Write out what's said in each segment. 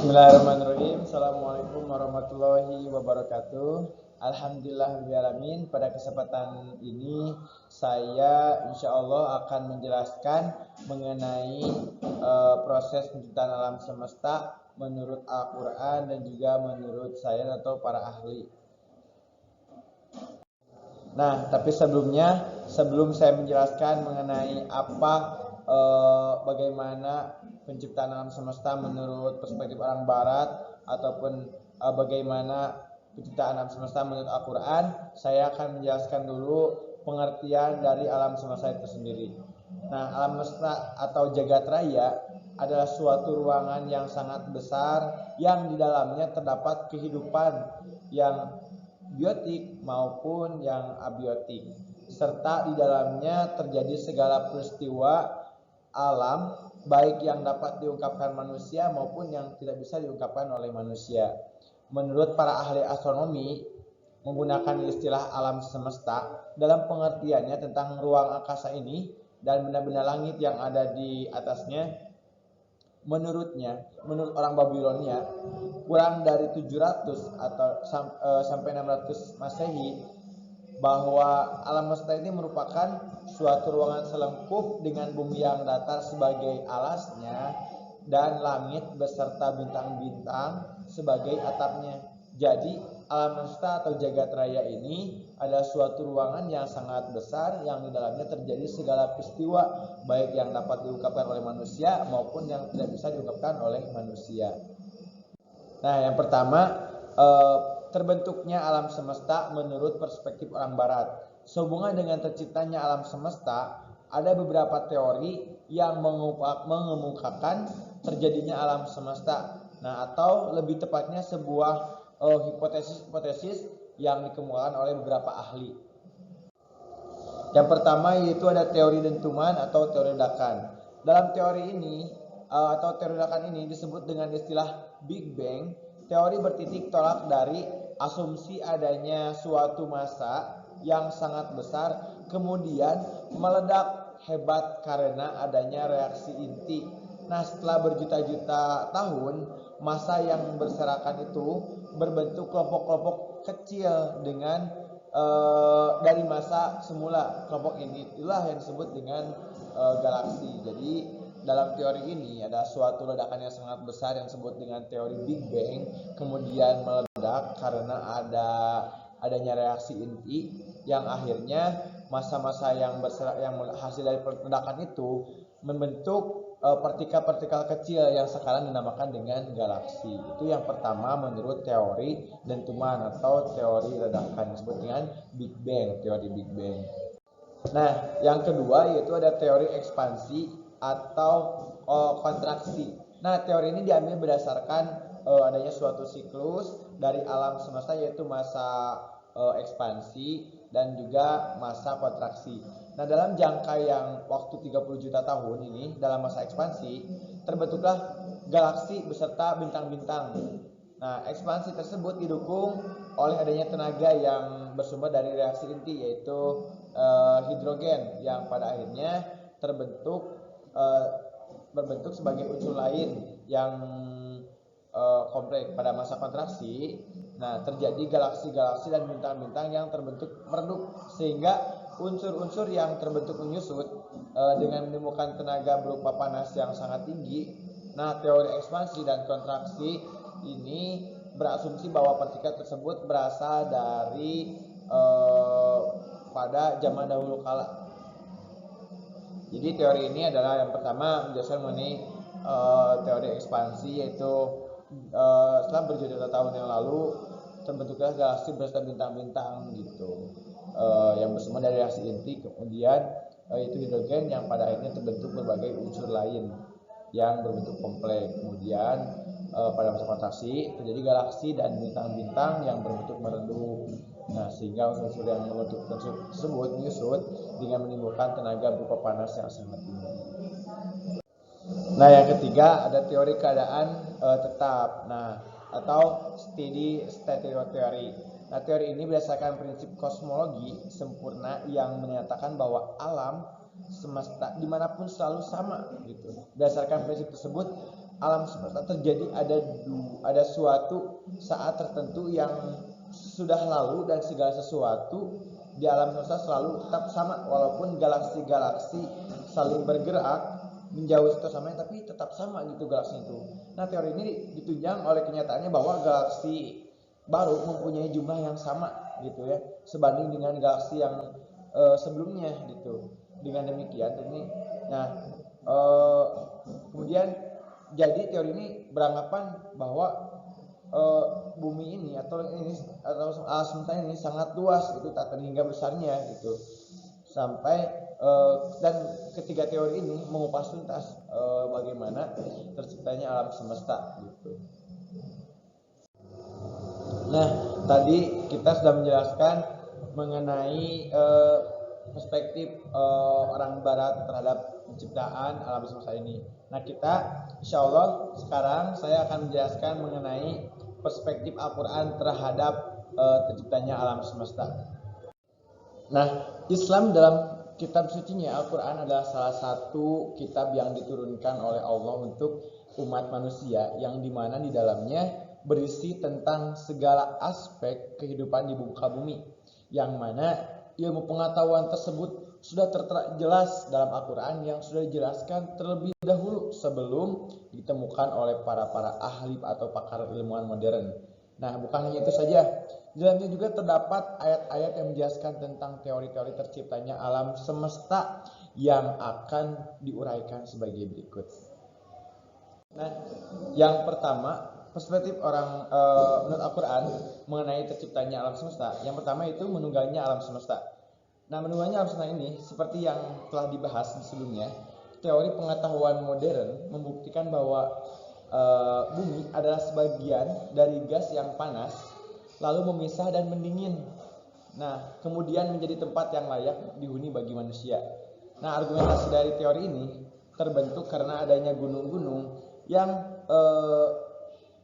Bismillahirrahmanirrahim. Assalamualaikum warahmatullahi wabarakatuh. Alhamdulillahirrahmanirrahim. Pada kesempatan ini saya insya Allah akan menjelaskan mengenai proses penciptaan alam semesta menurut Al-Quran dan juga menurut saya atau para ahli. Nah, tapi sebelum saya menjelaskan mengenai bagaimana penciptaan alam semesta menurut perspektif orang barat ataupun bagaimana penciptaan alam semesta menurut Al-Quran, saya akan menjelaskan dulu pengertian dari alam semesta itu sendiri. Nah, alam semesta atau jagat raya adalah suatu ruangan yang sangat besar yang di dalamnya terdapat kehidupan yang biotik maupun yang abiotik, serta di dalamnya terjadi segala peristiwa alam baik yang dapat diungkapkan manusia maupun yang tidak bisa diungkapkan oleh manusia. Menurut para ahli astronomi, menggunakan istilah alam semesta dalam pengertiannya tentang ruang angkasa ini dan benda-benda langit yang ada di atasnya. Menurut orang Babilonia, kurang dari 700 atau sampai 600 Masehi, bahwa alam semesta ini merupakan suatu ruangan selengkup dengan bumi yang datar sebagai alasnya dan langit beserta bintang-bintang sebagai atapnya. Jadi alam semesta atau jagat raya ini adalah suatu ruangan yang sangat besar yang di dalamnya terjadi segala peristiwa baik yang dapat diungkapkan oleh manusia maupun yang tidak bisa diungkapkan oleh manusia. Nah, yang pertama, terbentuknya alam semesta menurut perspektif orang barat. Sehubungan dengan terciptanya alam semesta, ada beberapa teori yang mengemukakan terjadinya alam semesta. Nah, atau lebih tepatnya sebuah hipotesis yang dikemukakan oleh beberapa ahli. Yang pertama yaitu ada teori dentuman atau teori ledakan. Dalam teori ini atau teori ledakan ini disebut dengan istilah Big Bang. Teori bertitik tolak dari asumsi adanya suatu massa yang sangat besar kemudian meledak hebat karena adanya reaksi inti. Nah, setelah berjuta-juta tahun, massa yang berserakan itu berbentuk kelompok-kelompok kecil dengan dari massa semula. Kelompok ini itulah yang disebut dengan galaksi. Jadi dalam teori ini ada suatu ledakan yang sangat besar yang disebut dengan teori Big Bang, kemudian meledak karena adanya reaksi inti yang akhirnya massa-massa yang hasil dari ledakan itu membentuk partikel-partikel kecil yang sekarang dinamakan dengan galaksi. Itu yang pertama menurut teori dentuman atau teori ledakan disebut dengan Big Bang, teori Big Bang. Nah, yang kedua yaitu ada teori ekspansi atau kontraksi. Nah, teori ini diambil berdasarkan adanya suatu siklus dari alam semesta yaitu masa ekspansi dan juga masa kontraksi. Nah, dalam jangka yang waktu 30 juta tahun ini, dalam masa ekspansi, terbentuklah galaksi beserta bintang-bintang. Nah, ekspansi tersebut didukung oleh adanya tenaga yang bersumber dari reaksi inti, yaitu hidrogen, yang pada akhirnya berbentuk sebagai unsur lain yang kompleks. Pada masa kontraksi, nah terjadi galaksi-galaksi dan bintang-bintang yang terbentuk meredup, sehingga unsur-unsur yang terbentuk menyusut dengan menimbulkan tenaga berupa panas yang sangat tinggi. Nah, teori ekspansi dan kontraksi ini berasumsi bahwa partikel tersebut berasal dari pada zaman dahulu kala. Jadi teori ini adalah yang pertama menjelaskan mengenai teori ekspansi, yaitu setelah berjuta tahun yang lalu terbentuklah galaksi beserta bintang-bintang gitu, yang bersumber dari reaksi inti, kemudian itu hidrogen yang pada akhirnya terbentuk berbagai unsur lain yang berbentuk kompleks. Kemudian pada masa kontraksi terjadi galaksi dan bintang-bintang yang berbentuk meredup. Nah, sehingga unsur-unsur yang membentuk tersebut menyusut dengan menimbulkan tenaga berupa panas yang sangat tinggi. Nah, yang ketiga ada teori keadaan tetap, atau steady state theory. Nah, teori ini berdasarkan prinsip kosmologi sempurna yang menyatakan bahwa alam semesta dimanapun selalu sama gitu. Berdasarkan prinsip tersebut, alam semesta terjadi ada suatu saat tertentu yang sudah lalu, dan segala sesuatu di alam semesta selalu tetap sama walaupun galaksi-galaksi saling bergerak menjauh satu sama lain, tapi tetap sama gitu galaksi itu. Nah, teori ini ditunjang oleh kenyataannya bahwa galaksi baru mempunyai jumlah yang sama gitu ya, sebanding dengan galaksi yang sebelumnya gitu. Dengan demikian ini, nah kemudian jadi teori ini beranggapan bahwa bumi ini atau alam semesta ini sangat luas, itu tak terhingga besarnya gitu. Sampai dan ketiga teori ini mengupas tuntas bagaimana terciptanya alam semesta gitu. Nah, tadi kita sudah menjelaskan mengenai perspektif orang barat terhadap penciptaan alam semesta ini. Nah, kita insya Allah sekarang saya akan menjelaskan mengenai perspektif Al-Quran terhadap terciptanya alam semesta. Nah, Islam dalam kitab sucinya Al-Quran adalah salah satu kitab yang diturunkan oleh Allah untuk umat manusia, yang dimana di dalamnya berisi tentang segala aspek kehidupan di muka bumi, yang mana ilmu pengetahuan tersebut sudah tertera jelas dalam Al-Quran, yang sudah dijelaskan terlebih dahulu sebelum ditemukan oleh para ahli atau pakar ilmuwan modern. Nah, bukan hanya itu saja, di dalamnya juga terdapat ayat-ayat yang menjelaskan tentang teori-teori terciptanya alam semesta yang akan diuraikan sebagai berikut. Nah, yang pertama, perspektif orang menurut Al-Quran mengenai terciptanya alam semesta. Yang pertama itu menunggalnya alam semesta. Nah, menunggalnya alam semesta ini seperti yang telah dibahas di sebelumnya, teori pengetahuan modern membuktikan bahwa bumi adalah sebagian dari gas yang panas, lalu memisah dan mendingin. Nah, kemudian menjadi tempat yang layak dihuni bagi manusia. Nah, argumentasi dari teori ini terbentuk karena adanya gunung-gunung yang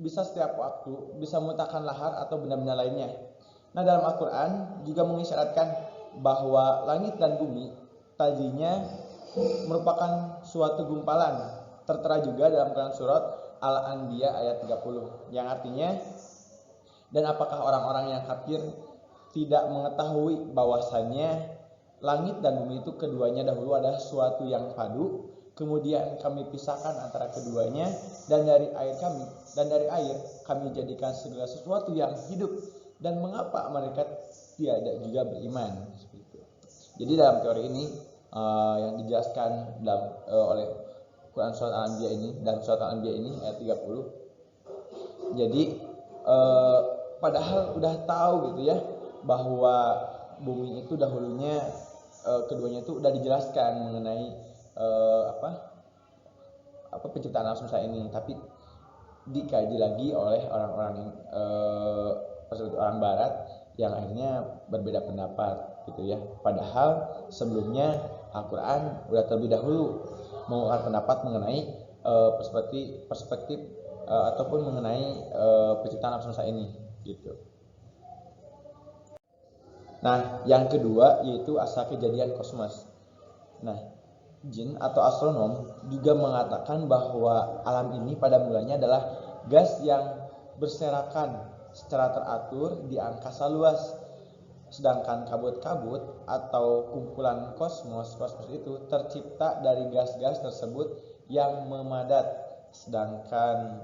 bisa setiap waktu bisa memuntahkan lahar atau benda-benda lainnya. Nah, dalam Al-Quran juga mengisyaratkan bahwa langit dan bumi tadinya merupakan suatu gumpalan. Tertera juga dalam Quran surat Al-Anbiya ayat 30, yang artinya, dan apakah orang-orang yang kafir tidak mengetahui bahwasannya langit dan bumi itu keduanya dahulu adalah suatu yang padu, kemudian kami pisahkan antara keduanya, dan dari air kami jadikan segala sesuatu yang hidup, dan mengapa mereka tidak juga beriman. Jadi dalam teori ini yang dijelaskan oleh Quran surat Al-Anbiya ini, dan surat Al-Anbiya ini ayat 30. Jadi padahal udah tahu gitu ya bahwa bumi itu dahulunya keduanya itu udah dijelaskan mengenai apa penciptaan alam semesta ini, tapi dikaji lagi oleh orang-orang orang barat yang akhirnya berbeda pendapat gitu ya. Padahal sebelumnya Al-Quran udah terlebih dahulu mengeluarkan pendapat mengenai perspektif ataupun mengenai penciptaan alam semesta ini gitu. Nah, yang kedua yaitu asal kejadian kosmos. Nah, jin atau astronom juga mengatakan bahwa alam ini pada mulanya adalah gas yang berserakan secara teratur di angkasa luas. Sedangkan kabut-kabut atau kumpulan kosmos itu tercipta dari gas-gas tersebut yang memadat. Sedangkan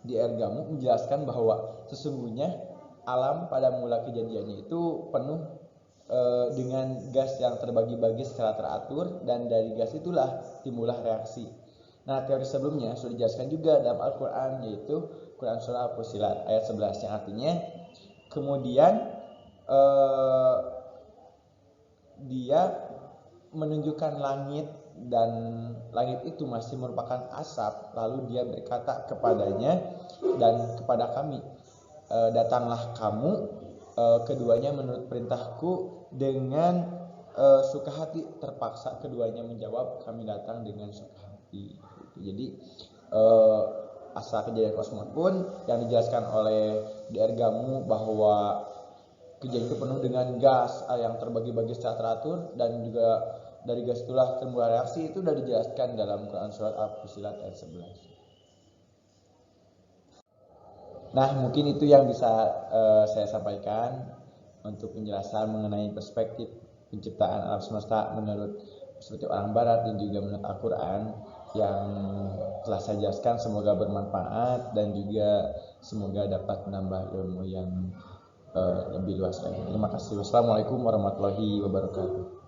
di Ergamu menjelaskan bahwa sesungguhnya alam pada mula kejadiannya itu penuh dengan gas yang terbagi-bagi secara teratur, dan dari gas itulah timbullah reaksi. Nah, teori sebelumnya sudah dijelaskan juga dalam Al-Quran, yaitu Quran surah Al-Fussilat ayat 11, yang artinya kemudian dia menunjukkan langit, dan langit itu masih merupakan asap, lalu dia berkata kepadanya dan kepada kami, datanglah kamu keduanya menurut perintahku dengan suka hati. Terpaksa keduanya menjawab, kami datang dengan suka hati. Jadi asal kejadian kosmos pun yang dijelaskan oleh Dergamu bahwa kejadian itu penuh dengan gas yang terbagi-bagi secara teratur, dan juga dari gas itulah timbul reaksi, itu sudah dijelaskan dalam Quran surat Al-Fussilat ayat 11. Nah, mungkin itu yang bisa saya sampaikan untuk penjelasan mengenai perspektif penciptaan alam semesta menurut perspektif orang barat dan juga menurut Al-Quran yang telah saya jelaskan. Semoga bermanfaat dan juga semoga dapat menambah ilmu yang lebih luas lagi. Terima kasih. Wassalamualaikum warahmatullahi wabarakatuh.